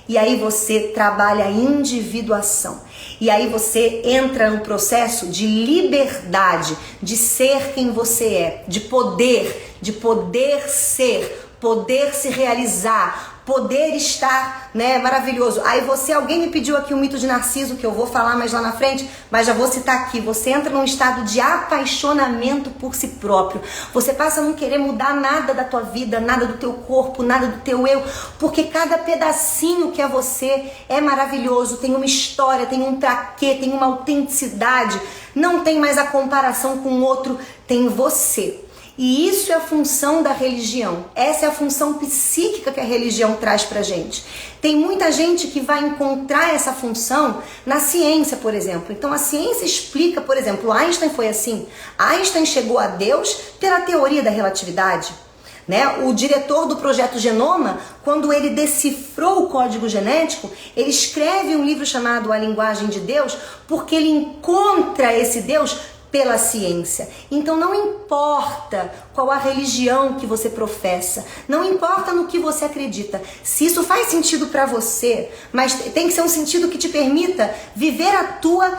E aí você trabalha a individuação. E aí você entra no processo de liberdade, de ser quem você é, de poder ser. poder se realizar, poder estar, né, maravilhoso. Aí alguém me pediu aqui o mito de Narciso, que eu vou falar mais lá na frente, mas já vou citar aqui. Você entra num estado de apaixonamento por si próprio. Você passa a não querer mudar nada da tua vida, nada do teu corpo, nada do teu eu, porque cada pedacinho que é você é maravilhoso, tem uma história, tem um traquê, tem uma autenticidade, não tem mais a comparação com o outro, tem você. E isso é a função da religião. Essa é a função psíquica que a religião traz pra gente. Tem muita gente que vai encontrar essa função na ciência, por exemplo. Então a ciência explica, por exemplo, Einstein foi assim. Einstein chegou a Deus pela teoria da relatividade. Né? O diretor do projeto Genoma, quando ele decifrou o código genético, ele escreve um livro chamado A Linguagem de Deus, porque ele encontra esse Deus pela ciência. Então não importa qual a religião que você professa, não importa no que você acredita, se isso faz sentido para você, mas tem que ser um sentido que te permita viver a tua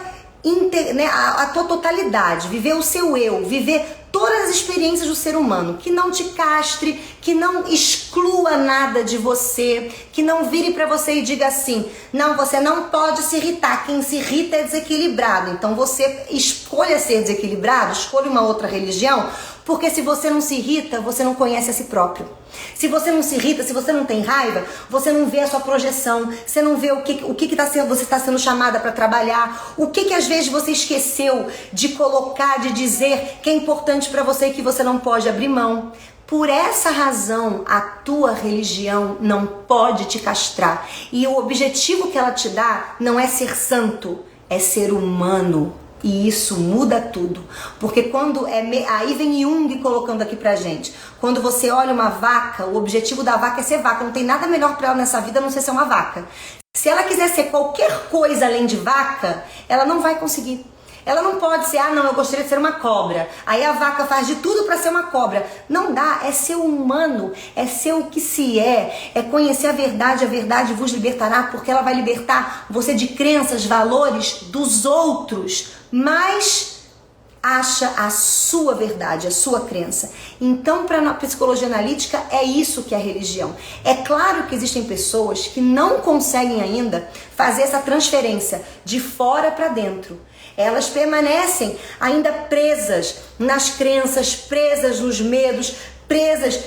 totalidade, viver o seu eu, viver todas as experiências do ser humano, que não te castre, que não exclua nada de você, que não vire pra você e diga assim, não, você não pode se irritar, quem se irrita é desequilibrado, então você escolha ser desequilibrado, escolha uma outra religião, porque se você não se irrita, você não conhece a si próprio. Se você não se irrita, se você não tem raiva, você não vê a sua projeção, você não vê você está sendo chamada para trabalhar, o que às vezes você esqueceu de colocar, de dizer que é importante para você e que você não pode abrir mão. Por essa razão, a tua religião não pode te castrar. E o objetivo que ela te dá não é ser santo, é ser humano. E isso muda tudo, porque aí vem Jung colocando aqui pra gente, quando você olha uma vaca, o objetivo da vaca é ser vaca, não tem nada melhor pra ela nessa vida a não ser ser uma vaca. Se ela quiser ser qualquer coisa além de vaca, ela não vai conseguir. Ela não pode ser, não, eu gostaria de ser uma cobra. Aí a vaca faz de tudo para ser uma cobra. Não dá, é ser humano, é ser o que se é conhecer a verdade vos libertará, porque ela vai libertar você de crenças, valores dos outros, mas acha a sua verdade, a sua crença. Então, para a psicologia analítica, é isso que é a religião. É claro que existem pessoas que não conseguem ainda fazer essa transferência de fora para dentro. Elas permanecem ainda presas nas crenças, presas nos medos, presas,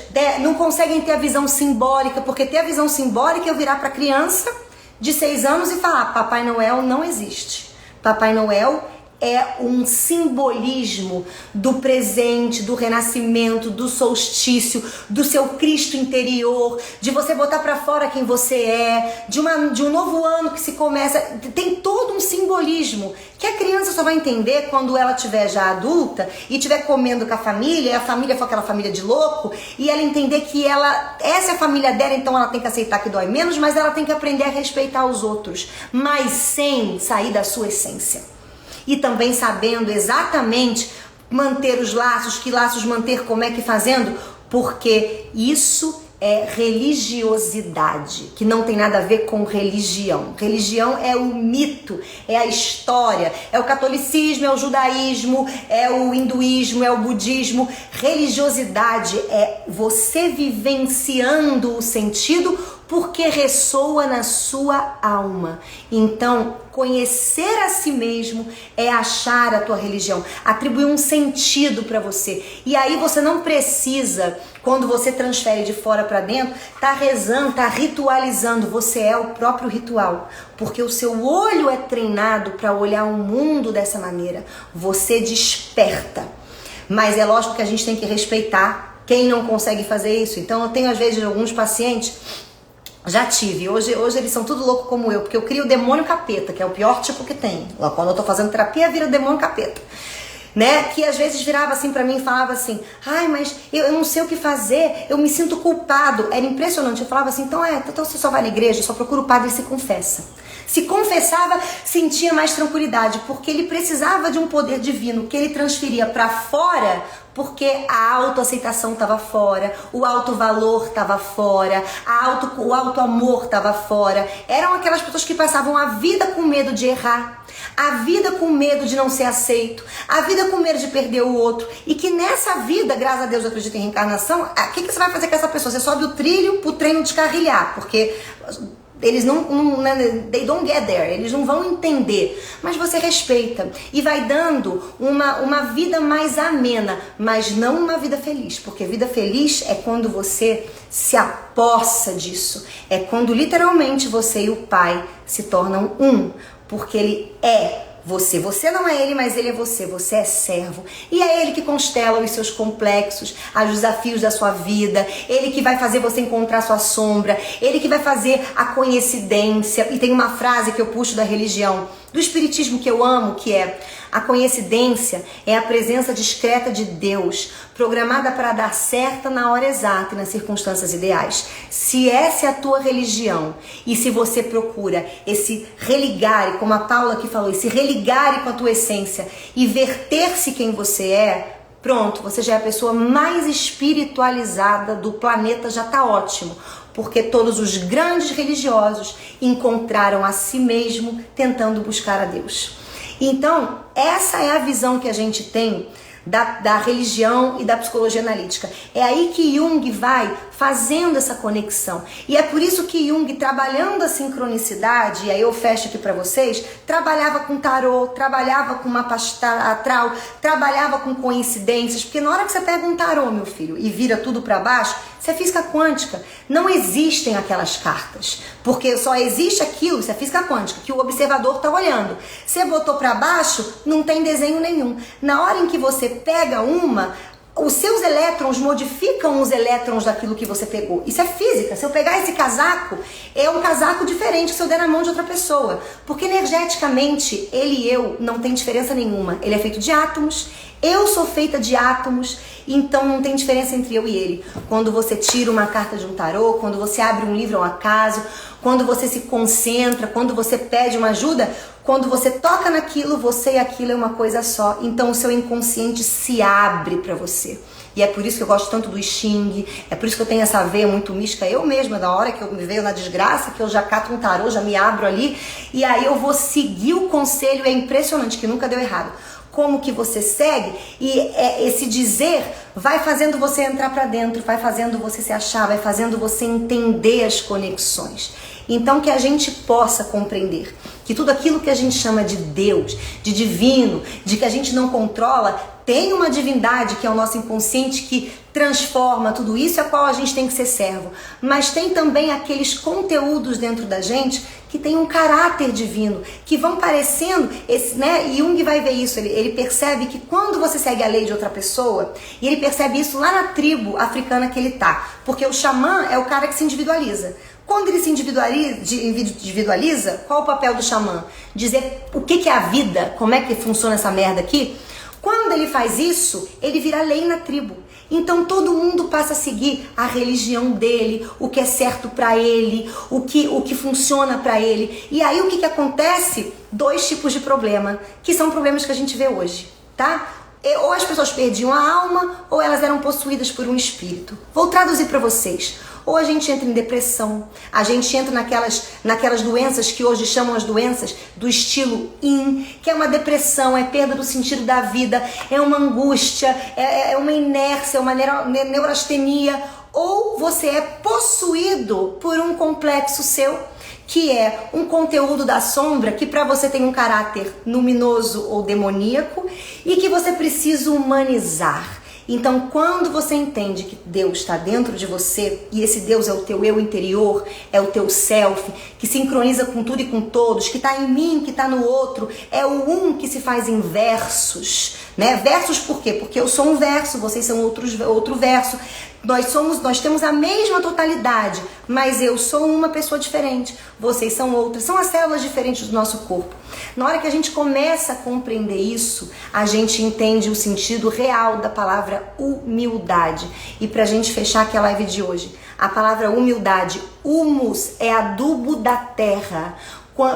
não conseguem ter a visão simbólica, porque ter a visão simbólica é eu virar para a criança de 6 anos e falar, Papai Noel não existe. Papai Noel é um simbolismo do presente, do renascimento, do solstício, do seu Cristo interior, de você botar pra fora quem você é, de um novo ano que se começa. Tem todo um simbolismo que a criança só vai entender quando ela estiver já adulta e estiver comendo com a família, e a família for aquela família de louco, e ela entender que essa é a família dela, então ela tem que aceitar que dói menos, mas ela tem que aprender a respeitar os outros, mas sem sair da sua essência. E também sabendo exatamente manter os laços, que laços manter, como é que fazendo, porque isso é religiosidade, que não tem nada a ver com religião. Religião é o mito, é a história, é o catolicismo, é o judaísmo, é o hinduísmo, é o budismo. Religiosidade é você vivenciando o sentido porque ressoa na sua alma. Então, conhecer a si mesmo é achar a tua religião, atribuir um sentido para você. E aí você não precisa, quando você transfere de fora para dentro, tá rezando, tá ritualizando. Você é o próprio ritual, porque o seu olho é treinado para olhar o mundo dessa maneira. Você desperta. Mas é lógico que a gente tem que respeitar quem não consegue fazer isso. Então eu tenho às vezes alguns pacientes, já tive, hoje eles são tudo louco como eu, porque eu crio o demônio capeta, que é o pior tipo que tem. Lá quando eu tô fazendo terapia, vira o demônio capeta, né? Que às vezes virava assim pra mim e falava assim, mas eu não sei o que fazer, eu me sinto culpado. Era impressionante, eu falava assim, então você só vai na igreja, só procura o padre e se confessa. Se confessava, sentia mais tranquilidade, porque ele precisava de um poder divino que ele transferia pra fora, porque a autoaceitação estava fora, o autovalor estava fora, o autoamor estava fora. Eram aquelas pessoas que passavam a vida com medo de errar, a vida com medo de não ser aceito, a vida com medo de perder o outro, e que nessa vida, graças a Deus eu acredito em reencarnação, o que você vai fazer com essa pessoa? Você sobe o trilho pro trem descarrilhar, porque eles não they don't get there, eles não vão entender, mas você respeita e vai dando uma vida mais amena, mas não uma vida feliz, porque vida feliz é quando você se apossa disso, é quando literalmente você e o Pai se tornam um, porque Ele é você. Você não é Ele, mas Ele é você. Você é servo. E é Ele que constela os seus complexos, os desafios da sua vida. Ele que vai fazer você encontrar sua sombra. Ele que vai fazer a coincidência. E tem uma frase que eu puxo da religião, do espiritismo, que eu amo, que é: a coincidência é a presença discreta de Deus, programada para dar certo na hora exata e nas circunstâncias ideais. Se essa é a tua religião, e se você procura esse religare, como a Paula aqui falou, esse religare com a tua essência e verter-se quem você é, pronto, você já é a pessoa mais espiritualizada do planeta, já tá ótimo. Porque todos os grandes religiosos encontraram a si mesmo tentando buscar a Deus. Então, essa é a visão que a gente tem da religião e da psicologia analítica. É aí que Jung vai fazendo essa conexão. E é por isso que Jung, trabalhando a sincronicidade, e aí eu fecho aqui para vocês, trabalhava com tarô, trabalhava com mapa astral, trabalhava com coincidências, porque na hora que você pega um tarô, meu filho, e vira tudo para baixo, isso é física quântica. Não existem aquelas cartas, porque só existe aquilo, isso é física quântica, que o observador está olhando. Você botou para baixo, não tem desenho nenhum. Na hora em que você pega os seus elétrons modificam os elétrons daquilo que você pegou. Isso é física. Se eu pegar esse casaco, é um casaco diferente se eu der na mão de outra pessoa. Porque energeticamente, ele e eu não tem diferença nenhuma. Ele é feito de átomos, eu sou feita de átomos, então não tem diferença entre eu e ele. Quando você tira uma carta de um tarô, quando você abre um livro ao acaso, quando você se concentra, quando você pede uma ajuda, quando você toca naquilo, você e aquilo é uma coisa só. Então o seu inconsciente se abre para você. E é por isso que eu gosto tanto do I Ching, é por isso que eu tenho essa veia muito mística. Eu mesma, da hora que eu me veio na desgraça, que eu já cato um tarô, já me abro ali, e aí eu vou seguir o conselho, é impressionante, que nunca deu errado. Como que você segue, e esse dizer vai fazendo você entrar para dentro, vai fazendo você se achar, vai fazendo você entender as conexões. Então que a gente possa compreender que tudo aquilo que a gente chama de Deus, de divino, de que a gente não controla, tem uma divindade que é o nosso inconsciente que transforma tudo isso, a qual a gente tem que ser servo. Mas tem também aqueles conteúdos dentro da gente que tem um caráter divino, que vão parecendo, né? Jung vai ver isso, ele percebe que quando você segue a lei de outra pessoa, e ele percebe isso lá na tribo africana que ele tá, porque o xamã é o cara que se individualiza. Quando ele se individualiza, qual o papel do xamã? Dizer o que é a vida, como é que funciona essa merda aqui. Quando ele faz isso, ele vira lei na tribo. Então todo mundo passa a seguir a religião dele, o que é certo pra ele, o que funciona pra ele. E aí o que acontece? Dois tipos de problema, que são problemas que a gente vê hoje, tá? Ou as pessoas perdiam a alma, ou elas eram possuídas por um espírito. Vou traduzir pra vocês. Ou a gente entra em depressão, a gente entra naquelas doenças que hoje chamam as doenças do estilo Yin, que é uma depressão, é perda do sentido da vida, é uma angústia, é uma inércia, é uma neurastenia. Ou você é possuído por um complexo seu, que é um conteúdo da sombra que para você tem um caráter luminoso ou demoníaco e que você precisa humanizar. Então, quando você entende que Deus está dentro de você, e esse Deus é o teu eu interior, é o teu self, que sincroniza com tudo e com todos, que está em mim, que está no outro, é o um que se faz em versos, né? Versos por quê? Porque eu sou um verso, vocês são outro verso. Nós temos a mesma totalidade, mas eu sou uma pessoa diferente, vocês são outras, são as células diferentes do nosso corpo. Na hora que a gente começa a compreender isso, a gente entende o sentido real da palavra humildade. E pra gente fechar aqui a live de hoje, a palavra humildade, humus é adubo da terra.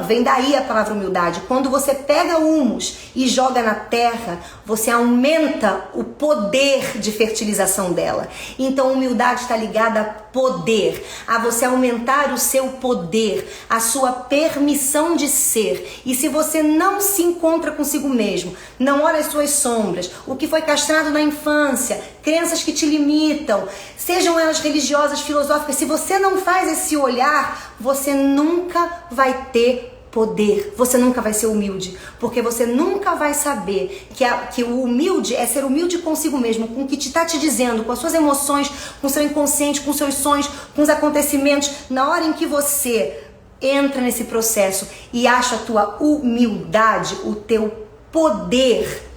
Vem daí a palavra humildade. Quando você pega humus e joga na terra, você aumenta o poder de fertilização dela. Então, humildade está ligada a poder, a você aumentar o seu poder, a sua permissão de ser. E se você não se encontra consigo mesmo, não olha as suas sombras, o que foi castrado na infância, crenças que te limitam, sejam elas religiosas, filosóficas, se você não faz esse olhar, você nunca vai ter poder, você nunca vai ser humilde, porque você nunca vai saber que o humilde é ser humilde consigo mesmo, com o que está te dizendo, com as suas emoções, com o seu inconsciente, com os seus sonhos, com os acontecimentos. Na hora em que você entra nesse processo e acha a tua humildade, o teu poder,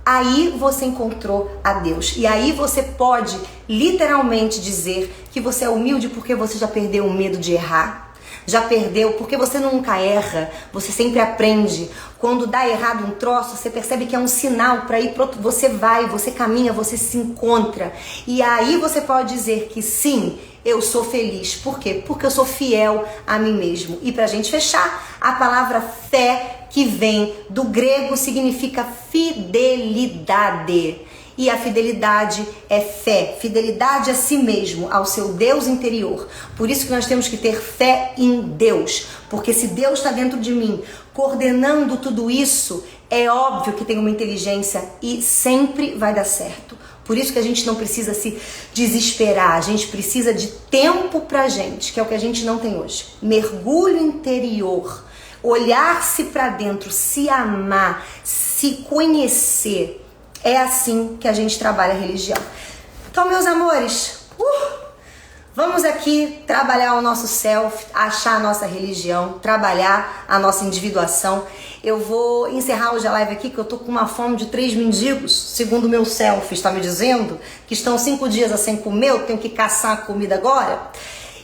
aí você encontrou a Deus. E aí você pode literalmente dizer que você é humilde porque você já perdeu o medo de errar. Já perdeu, porque você nunca erra, você sempre aprende. Quando dá errado um troço, você percebe que é um sinal para ir pro outro. Você vai, você caminha, você se encontra. E aí você pode dizer que sim, eu sou feliz. Por quê? Porque eu sou fiel a mim mesmo. E pra gente fechar, a palavra fé, que vem do grego, significa fidelidade. E a fidelidade é fé, fidelidade a si mesmo, ao seu Deus interior. Por isso que nós temos que ter fé em Deus, porque se Deus está dentro de mim, coordenando tudo isso, é óbvio que tem uma inteligência e sempre vai dar certo. Por isso que a gente não precisa se desesperar, a gente precisa de tempo pra gente, que é o que a gente não tem hoje. Mergulho interior, olhar-se pra dentro, se amar, se conhecer. É assim que a gente trabalha a religião. Então, meus amores, vamos aqui trabalhar o nosso self, achar a nossa religião, trabalhar a nossa individuação. Eu vou encerrar hoje a live aqui, que eu tô com uma fome de 3 mendigos, segundo o meu self está me dizendo, que estão 5 dias sem comer, eu tenho que caçar a comida agora.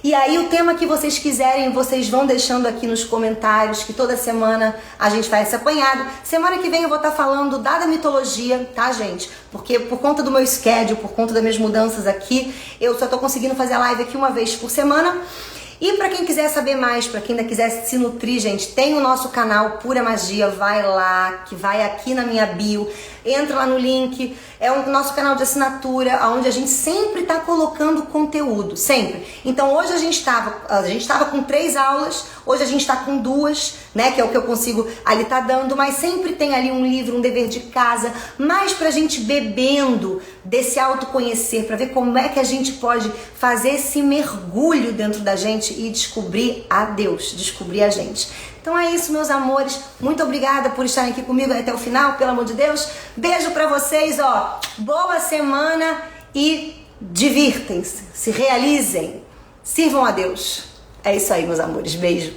E aí o tema que vocês quiserem, vocês vão deixando aqui nos comentários, que toda semana a gente faz esse apanhado. Semana que vem eu vou estar falando da mitologia, tá, gente? Porque por conta do meu schedule, por conta das minhas mudanças aqui, eu só tô conseguindo fazer a live aqui uma vez por semana. E pra quem quiser saber mais, pra quem ainda quiser se nutrir, gente, tem o nosso canal Pura Magia, vai lá, que vai aqui na minha bio, entra lá no link, é o nosso canal de assinatura, onde a gente sempre tá colocando conteúdo, sempre. Então hoje a gente tava com 3 aulas, hoje a gente tá com 2, né, que é o que eu consigo ali tá dando, mas sempre tem ali um livro, um dever de casa, mais pra gente bebendo desse autoconhecer, pra ver como é que a gente pode fazer esse mergulho dentro da gente e descobrir a Deus, descobrir a gente. Então é isso, meus amores. Muito obrigada por estarem aqui comigo até o final, pelo amor de Deus. Beijo pra vocês, ó. Boa semana e divirtem-se, se realizem, sirvam a Deus. É isso aí, meus amores. Beijo.